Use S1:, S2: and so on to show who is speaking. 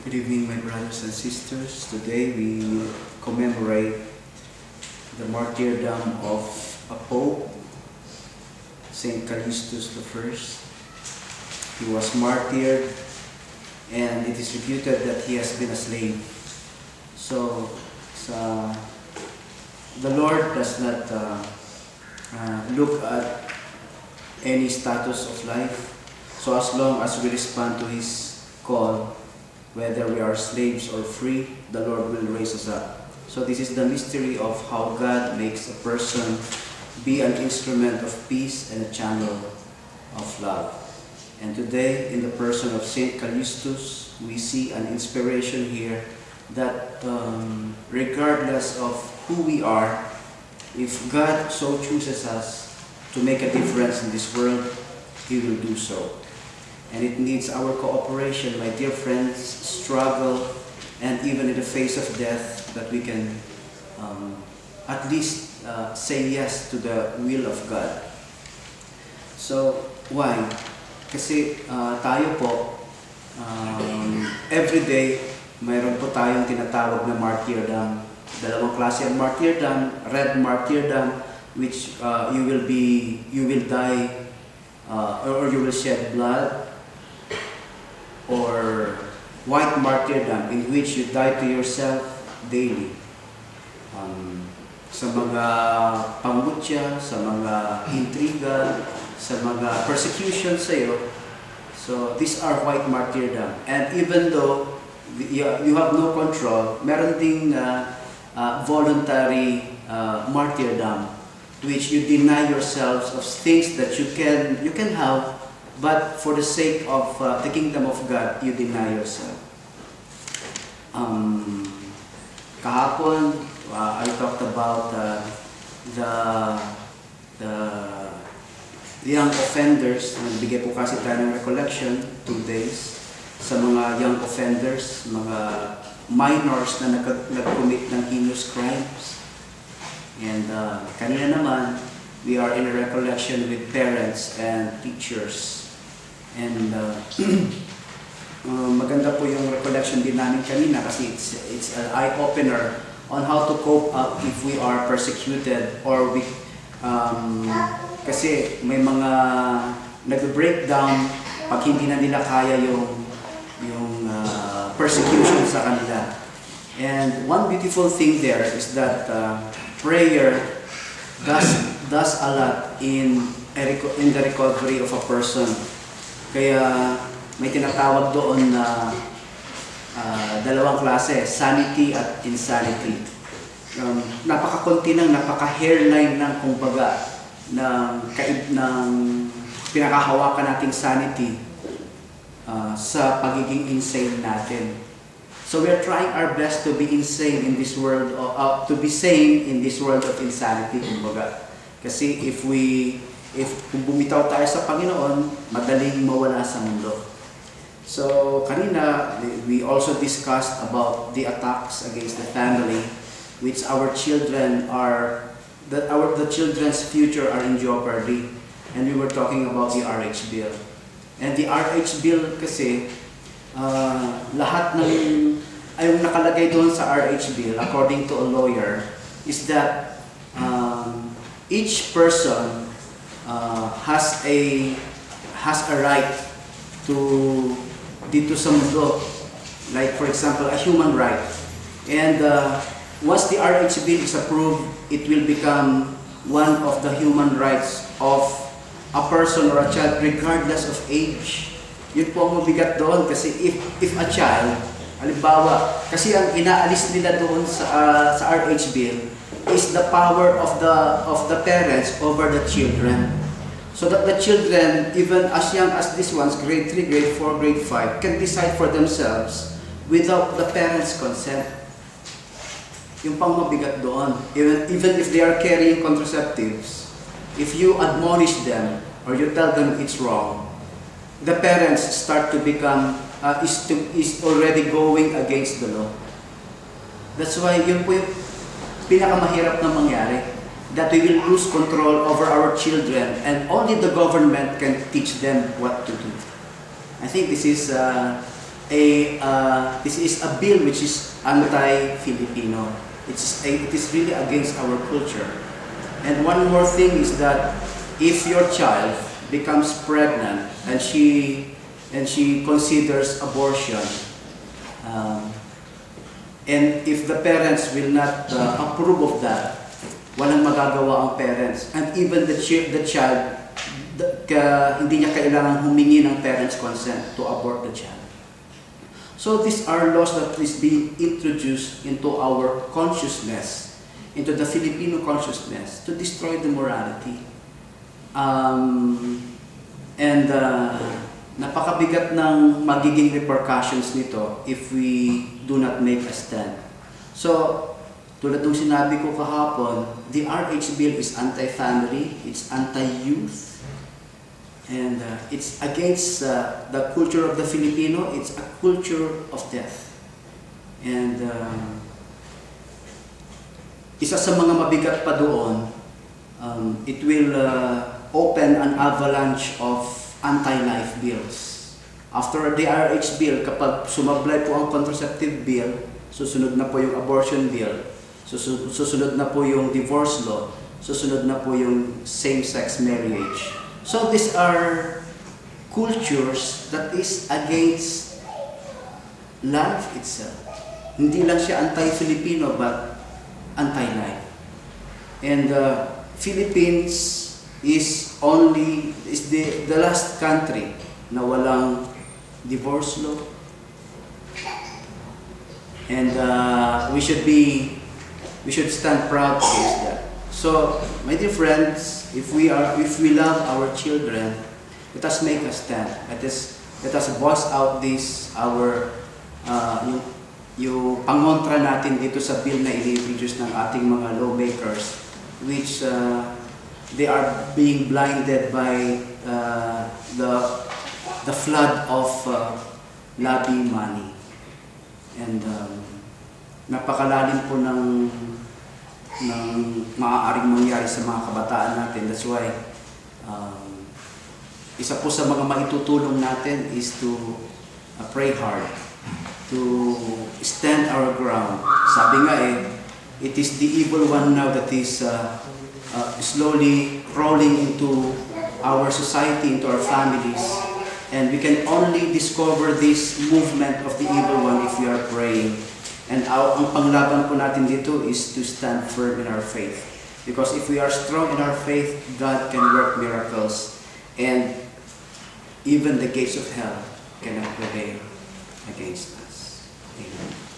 S1: Good evening, my brothers and sisters. Today we commemorate the martyrdom of a Pope, Saint Callistus I. He was martyred, and it is reputed that he has been a slave. So, the Lord does not look at any status of life. So as long as we respond to His call, whether we are slaves or free, the Lord will raise us up. So this is the mystery of how God makes a person be an instrument of peace and a channel of love. And today, in the person of Saint Callistus, we see an inspiration here that regardless of who we are, if God so chooses us to make a difference in this world, He will do so. And it needs our cooperation, my dear friends, struggle, and even in the face of death, that we can at least say yes to the will of God. So, why? Kasi tayo po, every day, mayroon po tayong tinatawag na martyrdom. Dalawang klase ang martyrdom, red martyrdom, which you will die, or you will shed blood, or white martyrdom, in which you die to yourself daily. Sa mga pangutya, sa mga intriga, sa mga persecution sa iyo. So, these are white martyrdom. And even though you have no control, meron ding voluntary martyrdom, which you deny yourselves of things that you can have, but for the sake of the kingdom of God, you deny yourself. Kahapon, I talked about the young offenders. Nagbigay po kasi tayo ng recollection, 2 days, sa mga young offenders, mga minors na nag-commit ng heinous crimes. And kanina naman, we are in a recollection with parents and teachers. And maganda po yung recollection din namin kanina kasi it's an eye-opener on how to cope up if we are persecuted or we kasi may mga nag-breakdown pag hindi na nila kaya yung persecution sa kanila. And one beautiful thing there is that prayer does a lot in the recovery of a person. Kaya may tinatawag doon na dalawang klase, sanity at insanity. Napaka-konti ng napaka-hairline ng kumbaga ng pinakahawakan nating sanity sa pagiging insane natin. So we are trying our best to be insane in this world, to be sane in this world of insanity, kumbaga. Kasi if kung bumitaw tayo sa Panginoon, madaling mawala sa mundo. So, kanina, we also discussed about the attacks against the family, which our children the children's future are in jeopardy. And we were talking about the RH bill. And the RH bill kasi, lahat ng ay nakalagay doon sa RH bill, according to a lawyer, is that each person has a right to dito sa mundo, like for example a human right. And once the RH bill is approved, it will become one of the human rights of a person or a child regardless of age. Yun po ang mabigat doon kasi if a child, halimbawa, kasi ang inaalis nila doon sa RH bill is the power of the parents over the children. So that the children, even as young as these ones, grade 3, grade 4, grade 5, can decide for themselves without the parents' consent. Yung pang mabigat doon. Even if they are carrying contraceptives, if you admonish them or you tell them it's wrong, the parents start to become, is already going against the law. That's why yun po yung pinakamahirap na mangyari. That we will lose control over our children and only the government can teach them what to do. I think this is this is a bill which is anti-Filipino. It is really against our culture. And one more thing is that if your child becomes pregnant and she considers abortion, and if the parents will not approve of that, walang magagawa ang parents. And even the child, hindi niya kailangan humingi ng parents' consent to abort the child. So these are laws that is being introduced into our consciousness, into the Filipino consciousness, to destroy the morality. Napakabigat ng magiging repercussions nito if we do not make a stand. So, tulad ng sinabi ko kahapon, the RH bill is anti-family, it's anti-youth, and it's against the culture of the Filipino. It's a culture of death. And isa sa mga mabigat pa doon, it will open an avalanche of anti-life bills. After the RH bill, kapag sumablay po ang contraceptive bill, susunod na po yung abortion bill, susunod na po yung divorce law, susunod na po yung same-sex marriage. So these are cultures that is against life itself. Hindi lang siya anti-Filipino but anti-life. And Philippines is the last country na walang divorce law. And we should stand proud against that. So, my dear friends, if we love our children, let us make a stand. Let us voice out this yung pangontra natin dito sa bill na i-introduce ng ating mga lawmakers, which they are being blinded by the flood of lobby money. And napakalalim po ng maaaring mangyari sa mga kabataan natin. That's why isa po sa mga maitutulong natin is to pray hard, to stand our ground. Sabi nga it is the evil one now that is slowly crawling into our society, into our families. And we can only discover this movement of the evil one if we are praying. And ang panglaban po natin dito is to stand firm in our faith. Because if we are strong in our faith, God can work miracles. And even the gates of hell cannot prevail against us. Amen.